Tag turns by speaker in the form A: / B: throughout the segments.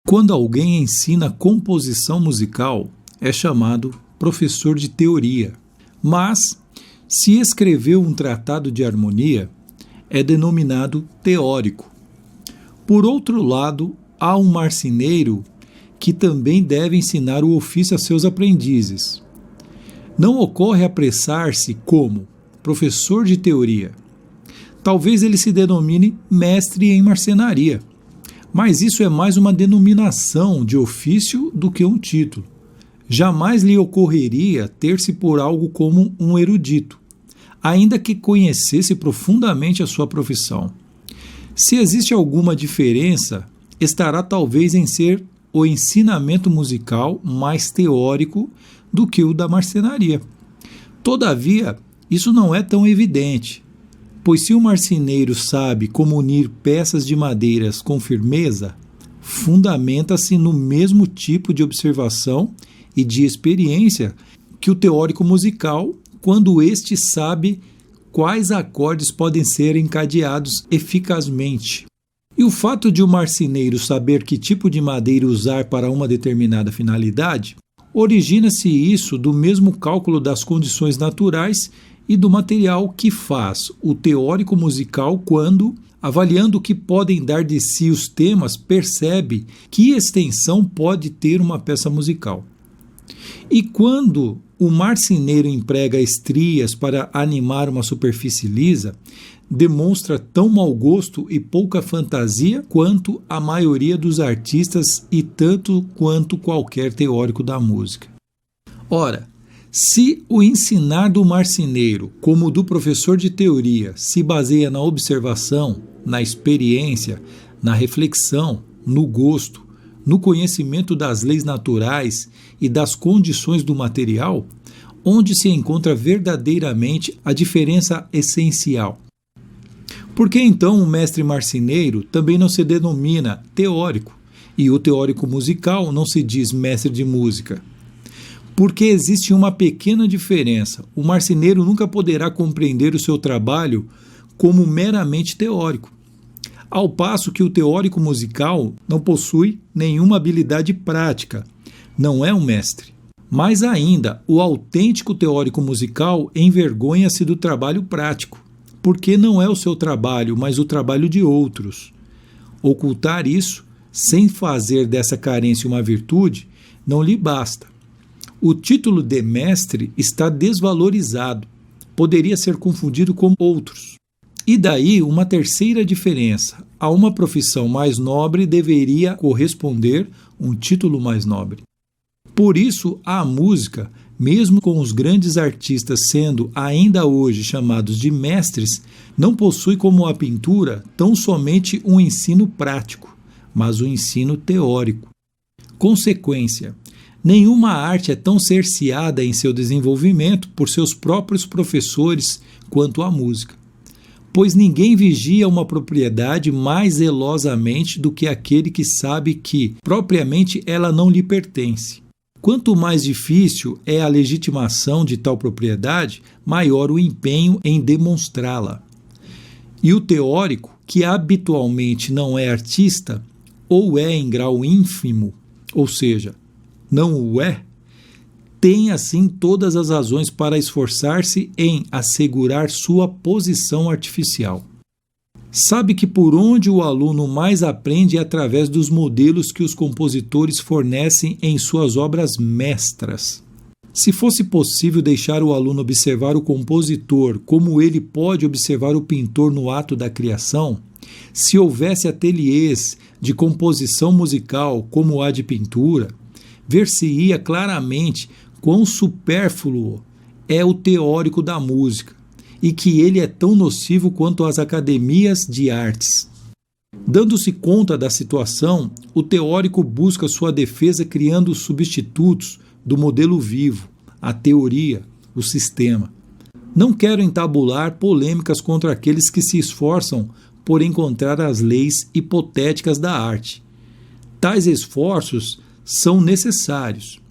A: Quando alguém ensina composição musical, é chamado professor de teoria. Mas, se escreveu um tratado de harmonia, é denominado teórico. Por outro lado, há um marceneiro que também deve ensinar o ofício a seus aprendizes. Não ocorre apressar-se como professor de teoria. Talvez ele se denomine mestre em marcenaria, mas isso é mais uma denominação de ofício do que um título. Jamais lhe ocorreria ter-se por algo como um erudito, ainda que conhecesse profundamente a sua profissão. Se existe alguma diferença, estará talvez em ser o ensinamento musical mais teórico do que o da marcenaria. Todavia, isso não é tão evidente, pois se o marceneiro sabe como unir peças de madeiras com firmeza, fundamenta-se no mesmo tipo de observação e de experiência que o teórico musical, quando este sabe quais acordes podem ser encadeados eficazmente. E o fato de o marceneiro saber que tipo de madeira usar para uma determinada finalidade, origina-se isso do mesmo cálculo das condições naturais e do material que faz o teórico musical quando, avaliando o que podem dar de si os temas, percebe que extensão pode ter uma peça musical. E quando o marceneiro emprega estrias para animar uma superfície lisa, demonstra tão mau gosto e pouca fantasia quanto a maioria dos artistas e tanto quanto qualquer teórico da música. Ora, se o ensinar do marceneiro, como o do professor de teoria, se baseia na observação, na experiência, na reflexão, no gosto, no conhecimento das leis naturais e das condições do material, onde se encontra verdadeiramente a diferença essencial. Por que então o mestre marceneiro também não se denomina teórico e o teórico musical não se diz mestre de música? Porque existe uma pequena diferença. O marceneiro nunca poderá compreender o seu trabalho como meramente teórico, ao passo que o teórico musical não possui nenhuma habilidade prática, não é um mestre. Mais ainda, o autêntico teórico musical envergonha-se do trabalho prático, porque não é o seu trabalho, mas o trabalho de outros. Ocultar isso, sem fazer dessa carência uma virtude, não lhe basta. O título de mestre está desvalorizado, poderia ser confundido com outros. E daí uma terceira diferença. A uma profissão mais nobre deveria corresponder um título mais nobre. Por isso, a música, mesmo com os grandes artistas sendo ainda hoje chamados de mestres, não possui como a pintura tão somente um ensino prático, mas um ensino teórico. Consequência, nenhuma arte é tão cerceada em seu desenvolvimento por seus próprios professores quanto a música, pois ninguém vigia uma propriedade mais zelosamente do que aquele que sabe que, propriamente, ela não lhe pertence. Quanto mais difícil é a legitimação de tal propriedade, maior o empenho em demonstrá-la. E o teórico, que habitualmente não é artista, ou é em grau ínfimo, ou seja, não o é, tem assim todas as razões para esforçar-se em assegurar sua posição artificial. Sabe que por onde o aluno mais aprende é através dos modelos que os compositores fornecem em suas obras mestras. Se fosse possível deixar o aluno observar o compositor como ele pode observar o pintor no ato da criação, se houvesse ateliês de composição musical como há de pintura, ver-se-ia claramente quão supérfluo é o teórico da música e que ele é tão nocivo quanto as academias de artes. Dando-se conta da situação, o teórico busca sua defesa criando substitutos do modelo vivo, a teoria, o sistema. Não quero entabular polêmicas contra aqueles que se esforçam por encontrar as leis hipotéticas da arte. Tais esforços são necessários,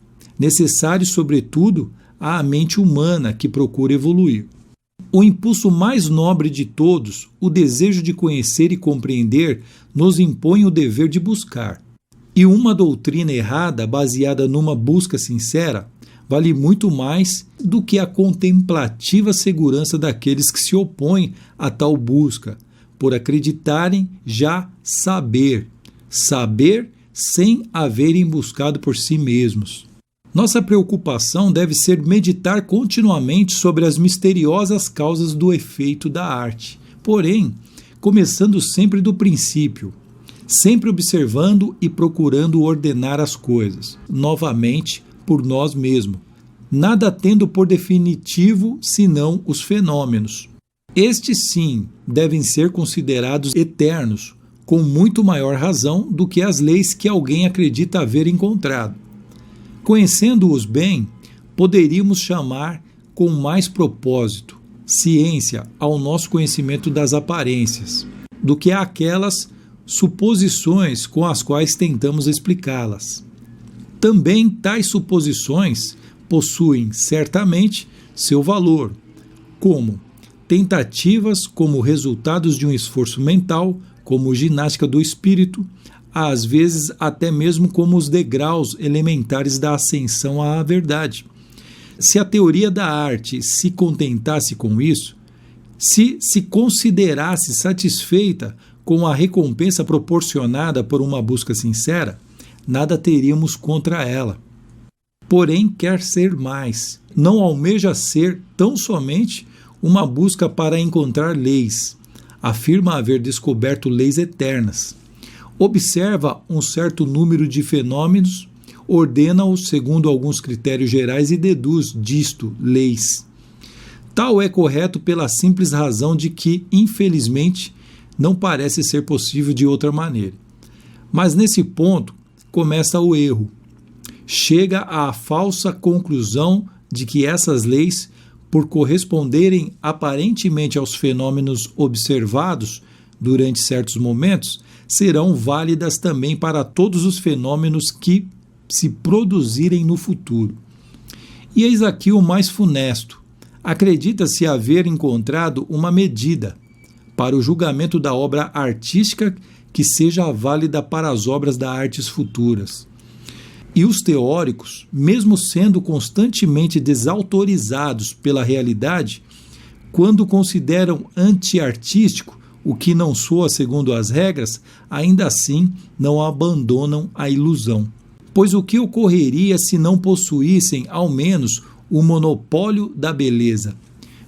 A: sobretudo, à mente humana que procura evoluir. O impulso mais nobre de todos, o desejo de conhecer e compreender, nos impõe o dever de buscar. E uma doutrina errada, baseada numa busca sincera, vale muito mais do que a contemplativa segurança daqueles que se opõem a tal busca, por acreditarem já saber sem haverem buscado por si mesmos. Nossa preocupação deve ser meditar continuamente sobre as misteriosas causas do efeito da arte, porém, começando sempre do princípio, sempre observando e procurando ordenar as coisas, novamente, por nós mesmos, nada tendo por definitivo senão os fenômenos. Estes, sim, devem ser considerados eternos, com muito maior razão do que as leis que alguém acredita haver encontrado. Conhecendo-os bem, poderíamos chamar com mais propósito ciência ao nosso conhecimento das aparências, do que aquelas suposições com as quais tentamos explicá-las. Também tais suposições possuem certamente seu valor, como tentativas, como resultados de um esforço mental, como ginástica do espírito, às vezes até mesmo como os degraus elementares da ascensão à verdade. Se a teoria da arte se contentasse com isso, se considerasse satisfeita com a recompensa proporcionada por uma busca sincera, nada teríamos contra ela. Porém, quer ser mais. Não almeja ser tão somente uma busca para encontrar leis. Afirma haver descoberto leis eternas. Observa um certo número de fenômenos, ordena-os segundo alguns critérios gerais e deduz disto leis. Tal é correto pela simples razão de que, infelizmente, não parece ser possível de outra maneira. Mas nesse ponto começa o erro. Chega à falsa conclusão de que essas leis, por corresponderem aparentemente aos fenômenos observados durante certos momentos, serão válidas também para todos os fenômenos que se produzirem no futuro. E eis aqui o mais funesto. Acredita-se haver encontrado uma medida para o julgamento da obra artística que seja válida para as obras das artes futuras. E os teóricos, mesmo sendo constantemente desautorizados pela realidade, quando consideram antiartístico o que não soa segundo as regras, ainda assim não abandonam a ilusão. Pois o que ocorreria se não possuíssem, ao menos, o monopólio da beleza,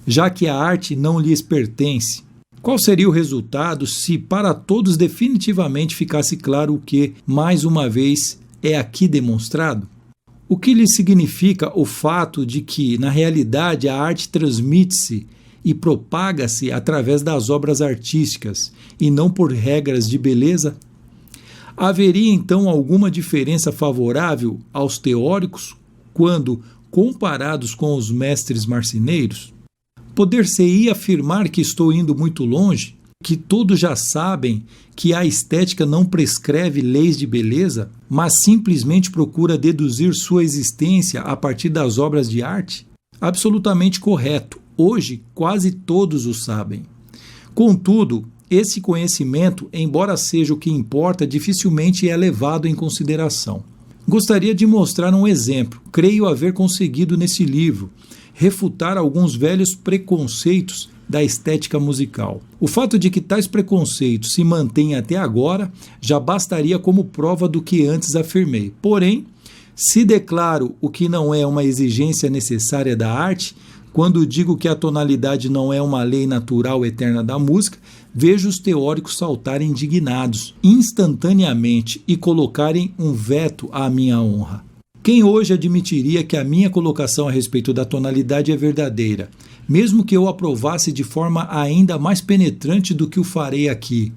A: já que a arte não lhes pertence? Qual seria o resultado se para todos definitivamente ficasse claro o que, mais uma vez, é aqui demonstrado? O que lhe significa o fato de que, na realidade, a arte transmite-se e propaga-se através das obras artísticas e não por regras de beleza? Haveria então alguma diferença favorável aos teóricos quando comparados com os mestres marceneiros? Poder-se-ia afirmar que estou indo muito longe, que todos já sabem que a estética não prescreve leis de beleza, mas simplesmente procura deduzir sua existência a partir das obras de arte? Absolutamente correto. Hoje, quase todos o sabem. Contudo, esse conhecimento, embora seja o que importa, dificilmente é levado em consideração. Gostaria de mostrar um exemplo. Creio haver conseguido nesse livro refutar alguns velhos preconceitos da estética musical. O fato de que tais preconceitos se mantêm até agora já bastaria como prova do que antes afirmei. Porém, se declaro o que não é uma exigência necessária da arte, quando digo que a tonalidade não é uma lei natural eterna da música, vejo os teóricos saltarem indignados instantaneamente e colocarem um veto à minha honra. Quem hoje admitiria que a minha colocação a respeito da tonalidade é verdadeira, mesmo que eu aprovasse de forma ainda mais penetrante do que o farei aqui?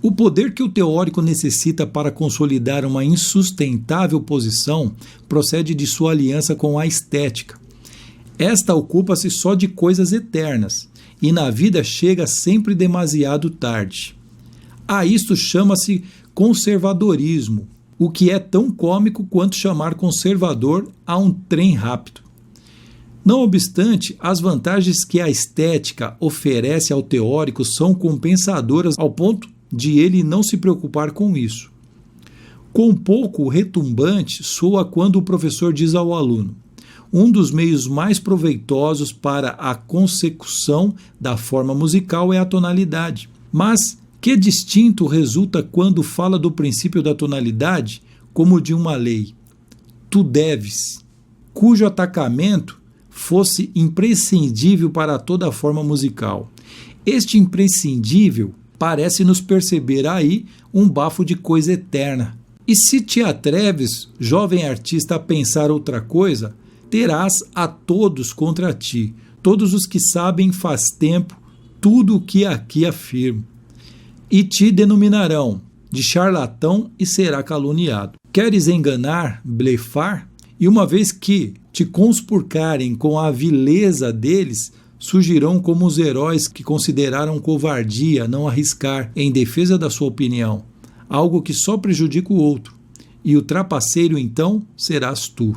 A: O poder que o teórico necessita para consolidar uma insustentável posição procede de sua aliança com a estética. Esta ocupa-se só de coisas eternas, e na vida chega sempre demasiado tarde. A isto chama-se conservadorismo, o que é tão cômico quanto chamar conservador a um trem rápido. Não obstante, as vantagens que a estética oferece ao teórico são compensadoras ao ponto de ele não se preocupar com isso. Quão pouco retumbante soa quando o professor diz ao aluno: um dos meios mais proveitosos para a consecução da forma musical é a tonalidade. Mas que distinto resulta quando fala do princípio da tonalidade como de uma lei? Tu deves, cujo atacamento fosse imprescindível para toda a forma musical. Este imprescindível parece nos perceber aí um bafo de coisa eterna. E se te atreves, jovem artista, a pensar outra coisa, terás a todos contra ti, todos os que sabem faz tempo tudo o que aqui afirmo. E te denominarão de charlatão e será caluniado. Queres enganar, blefar? E uma vez que te conspurcarem com a vileza deles, surgirão como os heróis que consideraram covardia não arriscar em defesa da sua opinião, algo que só prejudica o outro, e o trapaceiro então serás tu.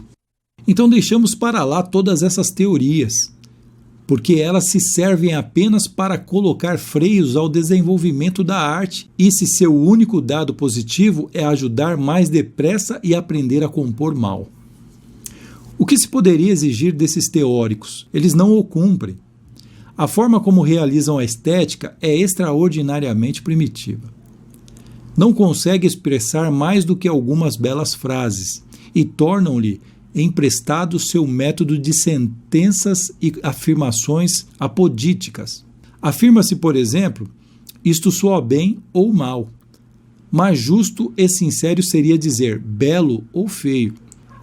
A: Então deixamos para lá todas essas teorias, porque elas se servem apenas para colocar freios ao desenvolvimento da arte, e se seu único dado positivo é ajudar mais depressa e aprender a compor mal. O que se poderia exigir desses teóricos? Eles não o cumprem. A forma como realizam a estética é extraordinariamente primitiva. Não consegue expressar mais do que algumas belas frases e tornam-lhe emprestado seu método de sentenças e afirmações apodíticas. Afirma-se, por exemplo, isto soa bem ou mal. Mais justo e sincero seria dizer belo ou feio.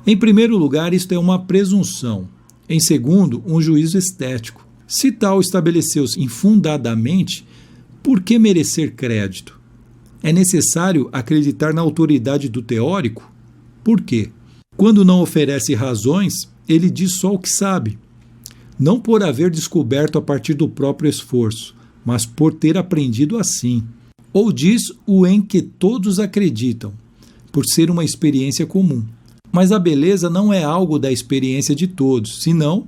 A: Em primeiro lugar, isto é uma presunção. Em segundo, um juízo estético. Se tal estabeleceu-se infundadamente, por que merecer crédito? É necessário acreditar na autoridade do teórico? Por quê? Quando não oferece razões, ele diz só o que sabe. Não por haver descoberto a partir do próprio esforço, mas por ter aprendido assim. Ou diz o em que todos acreditam, por ser uma experiência comum. Mas a beleza não é algo da experiência de todos, senão,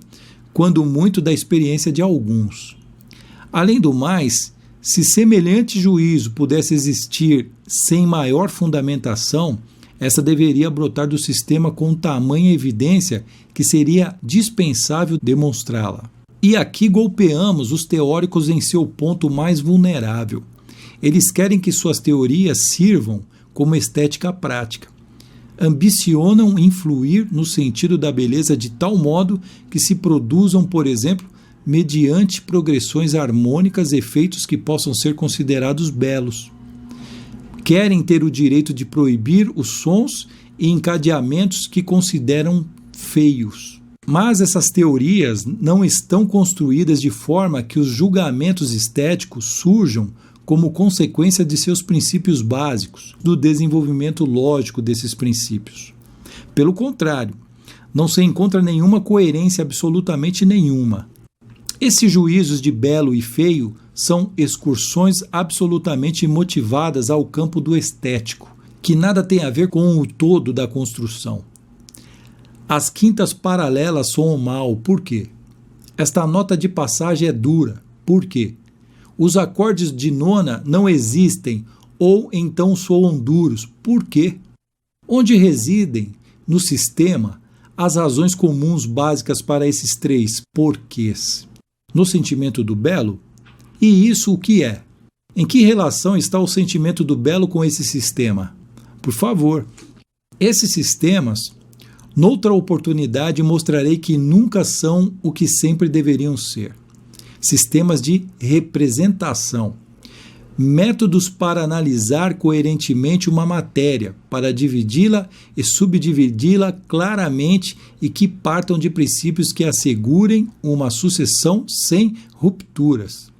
A: quando muito, da experiência de alguns. Além do mais, se semelhante juízo pudesse existir sem maior fundamentação, essa deveria brotar do sistema com tamanha evidência que seria dispensável demonstrá-la. E aqui golpeamos os teóricos em seu ponto mais vulnerável. Eles querem que suas teorias sirvam como estética prática. Ambicionam influir no sentido da beleza de tal modo que se produzam, por exemplo, mediante progressões harmônicas, efeitos que possam ser considerados belos. Querem ter o direito de proibir os sons e encadeamentos que consideram feios. Mas essas teorias não estão construídas de forma que os julgamentos estéticos surjam como consequência de seus princípios básicos, do desenvolvimento lógico desses princípios. Pelo contrário, não se encontra nenhuma coerência, absolutamente nenhuma. Esses juízos de belo e feio são excursões absolutamente motivadas ao campo do estético, que nada tem a ver com o todo da construção. As quintas paralelas soam mal, por quê? Esta nota de passagem é dura, por quê? Os acordes de nona não existem ou então soam duros, por quê? Onde residem, no sistema, as razões comuns básicas para esses três porquês? No sentimento do belo? E isso o que é? Em que relação está o sentimento do belo com esse sistema? Por favor, esses sistemas, noutra oportunidade mostrarei que nunca são o que sempre deveriam ser. Sistemas de representação. Métodos para analisar coerentemente uma matéria, para dividi-la e subdividi-la claramente e que partam de princípios que assegurem uma sucessão sem rupturas.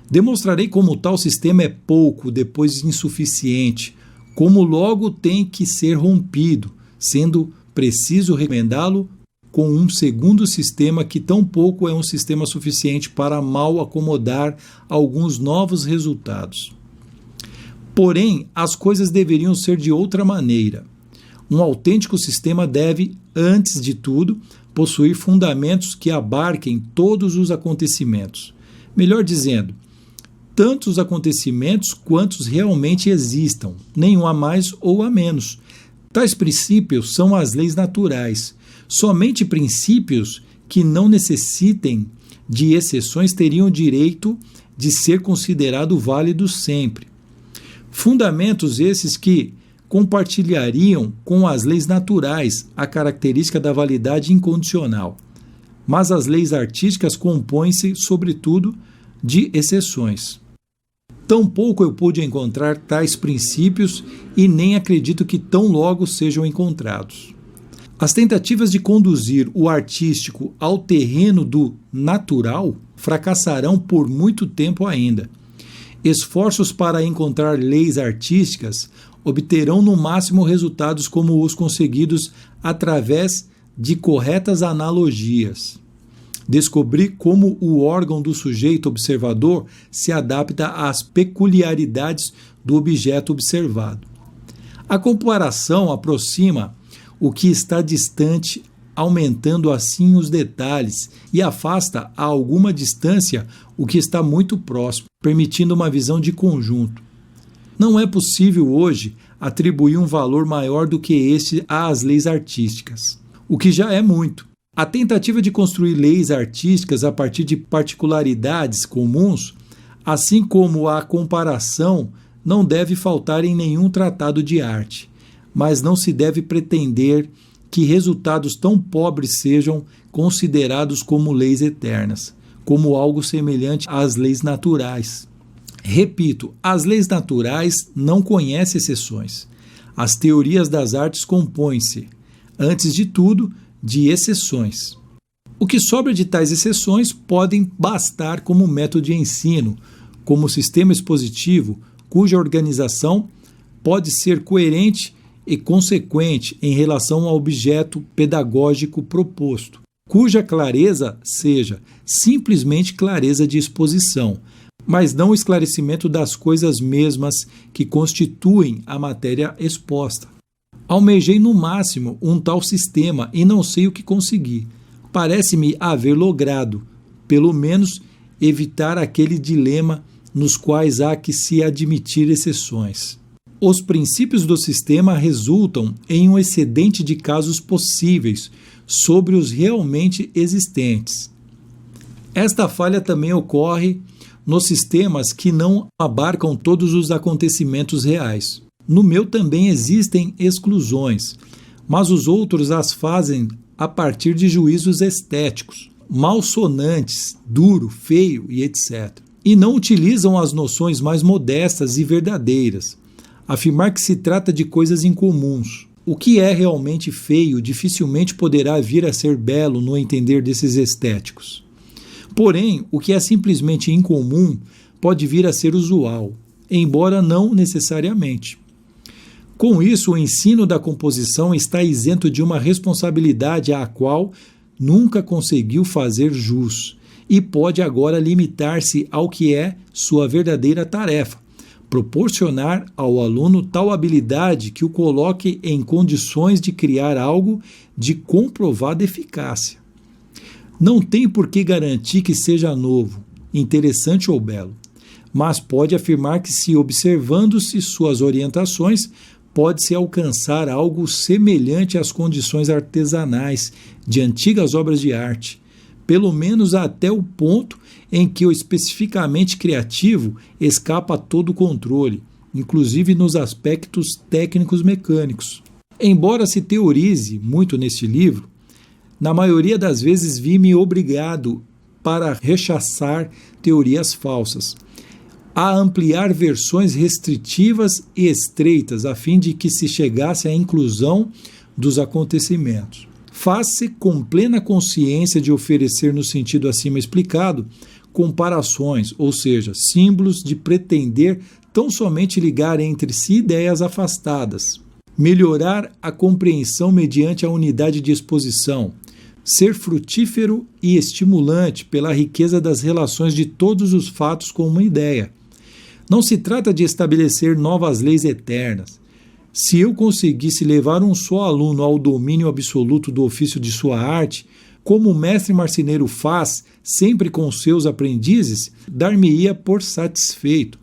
A: Demonstrarei como tal sistema é pouco, depois insuficiente, como logo tem que ser rompido, sendo preciso remendá-lo com um segundo sistema que tampouco é um sistema suficiente para mal acomodar alguns novos resultados. Porém, as coisas deveriam ser de outra maneira. Um autêntico sistema deve, antes de tudo, possuir fundamentos que abarquem todos os acontecimentos. Melhor dizendo, tantos acontecimentos quantos realmente existam, nenhum a mais ou a menos, Tais princípios são as leis naturais. Somente princípios que não necessitem de exceções teriam direito de ser considerados válidos sempre. Fundamentos esses que compartilhariam com as leis naturais a característica da validade incondicional. Mas as leis artísticas compõem-se, sobretudo, de exceções. Tampouco eu pude encontrar tais princípios e nem acredito que tão logo sejam encontrados. As tentativas de conduzir o artístico ao terreno do natural fracassarão por muito tempo ainda. Esforços para encontrar leis artísticas obterão no máximo resultados como os conseguidos através de corretas analogias. Descobrir como o órgão do sujeito observador se adapta às peculiaridades do objeto observado. A comparação aproxima o que está distante, aumentando assim os detalhes, e afasta a alguma distância o que está muito próximo, permitindo uma visão de conjunto. Não é possível hoje atribuir um valor maior do que este às leis artísticas, o que já é muito. A tentativa de construir leis artísticas a partir de particularidades comuns, assim como a comparação, não deve faltar em nenhum tratado de arte, mas não se deve pretender que resultados tão pobres sejam considerados como leis eternas, como algo semelhante às leis naturais. Repito, as leis naturais não conhecem exceções. As teorias das artes compõem-se, antes de tudo, de exceções. O que sobra de tais exceções podem bastar como método de ensino, como sistema expositivo, cuja organização pode ser coerente e consequente em relação ao objeto pedagógico proposto, cuja clareza seja simplesmente clareza de exposição, mas não o esclarecimento das coisas mesmas que constituem a matéria exposta. Almejei no máximo um tal sistema e não sei o que consegui. Parece-me haver logrado, pelo menos, evitar aquele dilema nos quais há que se admitir exceções. Os princípios do sistema resultam em um excedente de casos possíveis sobre os realmente existentes. Esta falha também ocorre nos sistemas que não abarcam todos os acontecimentos reais. No meu também existem exclusões, mas os outros as fazem a partir de juízos estéticos, malsonantes, duro, feio e etc. E não utilizam as noções mais modestas e verdadeiras. Afirmar que se trata de coisas incomuns. O que é realmente feio dificilmente poderá vir a ser belo no entender desses estéticos. Porém, o que é simplesmente incomum pode vir a ser usual, embora não necessariamente. Com isso, o ensino da composição está isento de uma responsabilidade à qual nunca conseguiu fazer jus e pode agora limitar-se ao que é sua verdadeira tarefa, proporcionar ao aluno tal habilidade que o coloque em condições de criar algo de comprovada eficácia. Não tem por que garantir que seja novo, interessante ou belo, mas pode afirmar que, se observando-se suas orientações, pode-se alcançar algo semelhante às condições artesanais de antigas obras de arte, pelo menos até o ponto em que o especificamente criativo escapa a todo controle, inclusive nos aspectos técnicos mecânicos. Embora se teorize muito neste livro, na maioria das vezes vi-me obrigado, para rechaçar teorias falsas, a ampliar versões restritivas e estreitas, a fim de que se chegasse à inclusão dos acontecimentos. Faz-se com plena consciência de oferecer, no sentido acima explicado, comparações, ou seja, símbolos, de pretender tão somente ligar entre si ideias afastadas, melhorar a compreensão mediante a unidade de exposição, ser frutífero e estimulante pela riqueza das relações de todos os fatos com uma ideia. Não se trata de estabelecer novas leis eternas. Se eu conseguisse levar um só aluno ao domínio absoluto do ofício de sua arte, como o mestre marceneiro faz sempre com seus aprendizes, dar-me-ia por satisfeito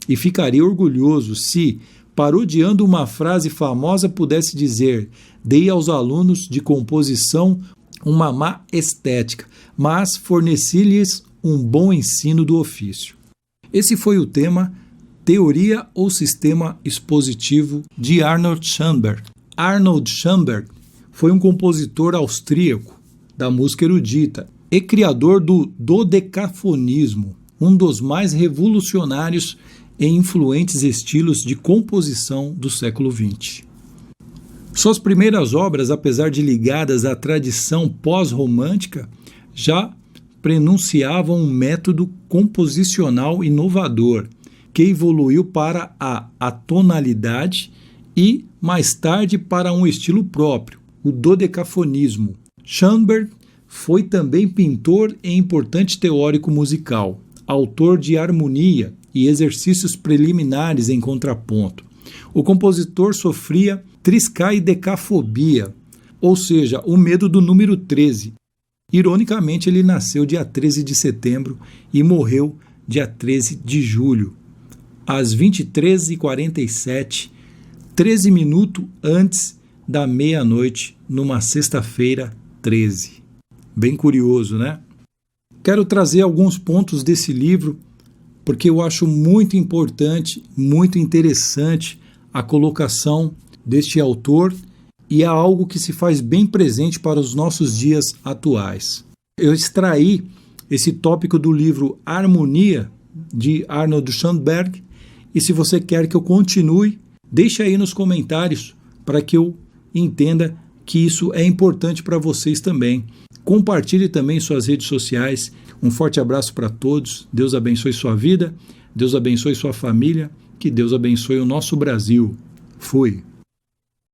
A: e ficaria orgulhoso se, parodiando uma frase famosa, pudesse dizer: dei aos alunos de composição uma má estética, mas forneci-lhes um bom ensino do ofício. Esse foi o tema Teoria ou Sistema Expositivo de Arnold Schoenberg. Arnold Schoenberg foi um compositor austríaco da música erudita e criador do dodecafonismo, um dos mais revolucionários e influentes estilos de composição do século XX. Suas primeiras obras, apesar de ligadas à tradição pós-romântica, já prenunciavam um método composicional inovador, que evoluiu para a atonalidade e, mais tarde, para um estilo próprio, o dodecafonismo. Schoenberg foi também pintor e importante teórico musical, autor de harmonia e exercícios preliminares em contraponto. O compositor sofria triskaidecafobia, ou seja, o medo do número 13. Ironicamente, ele nasceu dia 13 de setembro e morreu dia 13 de julho, às 23h47, 13 minutos antes da meia-noite, numa sexta-feira 13. Bem curioso, né? Quero trazer alguns pontos desse livro, porque eu acho muito importante, muito interessante a colocação deste autor e é algo que se faz bem presente para os nossos dias atuais. Eu extraí esse tópico do livro Harmonia, de Arnold Schoenberg, e se você quer que eu continue, deixa aí nos comentários para que eu entenda que isso é importante para vocês também. Compartilhe também em suas redes sociais. Um forte abraço para todos. Deus abençoe sua vida, Deus abençoe sua família, que Deus abençoe o nosso Brasil. Fui.